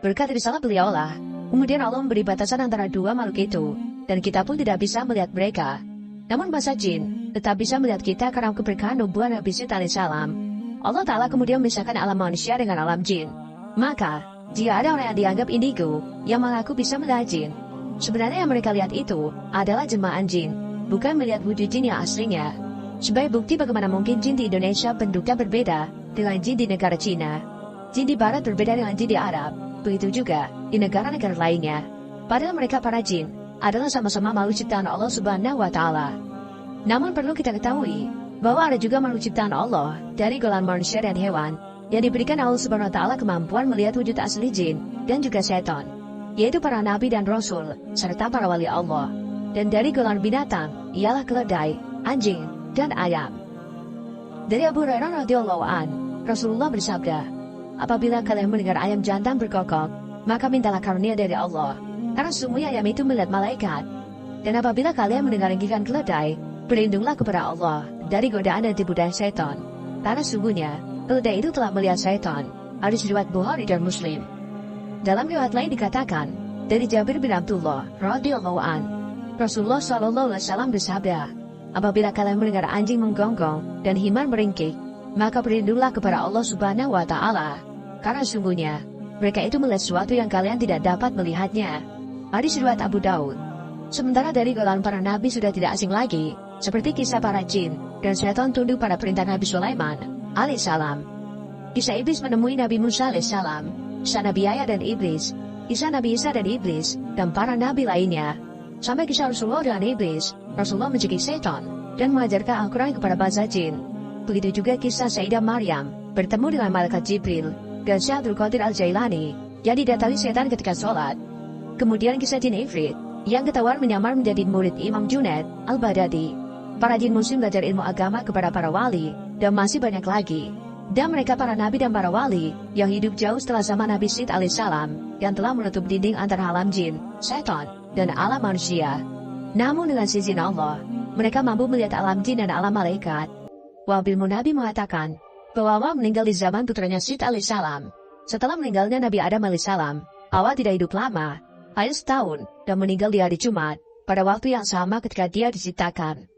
Berkat risalah beliaulah, kemudian Allah memberi batasan antara dua makhluk itu, dan kita pun tidak bisa melihat mereka. Namun bangsa jin tetap bisa melihat kita karena keberkahan nubuah Nabi Syed alaihissalam. Allah Ta'ala kemudian memisahkan alam manusia dengan alam jin. Maka, jika ada orang yang dianggap indigo, yang mengaku bisa melihat jin, sebenarnya yang mereka lihat itu adalah jelmaan jin, bukan melihat wujud jin yang aslinya. Sebagai bukti bagaimana mungkin jin di Indonesia bentuknya berbeda dengan jin di negara Cina. Jin di Barat berbeda dengan jin di Arab, begitu juga di negara-negara lainnya. Padahal mereka para jin adalah sama-sama makhluk ciptaan Allah Subhanahu wa Ta'ala. Namun perlu kita ketahui bahwa ada juga makhluk ciptaan Allah dari golongan manusia dan hewan yang diberikan Allah Subhanahu wa Ta'ala kemampuan melihat wujud asli jin dan juga setan, yaitu para nabi dan rasul serta para wali Allah. Dan dari golongan binatang ialah keledai, anjing, dan ayam. Dari Abu Hurairah radhiyallahu an, Rasulullah bersabda, apabila kalian mendengar ayam jantan berkokok, maka mintalah karunia dari Allah, karena sesungguhnya ayam itu melihat malaikat. Dan apabila kalian mendengar gigiran keledai, berlindunglah kepada Allah dari godaan dan tipu daya setan, karena sesungguhnya keledai itu telah melihat setan. Hadis riwayat Bukhari dan Muslim. Dalam riwayat lain dikatakan dari Jabir bin Abdullah radhiyallahu an, Rasulullah SAW bersabda, apabila kalian mendengar anjing menggonggong dan himar meringkik, maka berlindunglah kepada Allah Subhanahu wa Ta'ala, karena sungguhnya mereka itu melihat sesuatu yang kalian tidak dapat melihatnya. Hadis riwayat Abu Daud. Sementara dari golongan para nabi sudah tidak asing lagi, seperti kisah para jin dan setan tunduk pada perintah Nabi Sulaiman alaihissalam, kisah iblis menemui Nabi Musa alaihissalam, kisah Nabi Yahya dan iblis, kisah Nabi Isa dan iblis, dan para nabi lainnya, sampai kisah Rasulullah dengan iblis. Rasulullah mencegah setan dan mengajarkan Al-Quran kepada bangsa jin. Begitu juga kisah Sayyidah Maryam bertemu dengan malaikat Jibril dan Syekh Abdul Qadir Al-Jailani yang didatangi setan ketika sholat. Kemudian kisah jin Ifrit yang ketahuan menyamar menjadi murid Imam Junaid Al-Baghdadi. Para jin muslim belajar ilmu agama kepada para wali, dan masih banyak lagi. Dan mereka para nabi dan para wali yang hidup jauh setelah zaman Nabi Syed alaihissalam, yang telah menutup dinding antara alam jin, setan, dan alam manusia. Namun dengan izin Allah, mereka mampu melihat alam jin dan alam malaikat. Wabil Munabi mengatakan bahwa Allah meninggal di zaman putranya Syed alaihissalam. Setelah meninggalnya Nabi Adam alaihissalam, Allah tidak hidup lama, hanya setahun, dan meninggal di hari Jumat, pada waktu yang sama ketika dia diciptakan.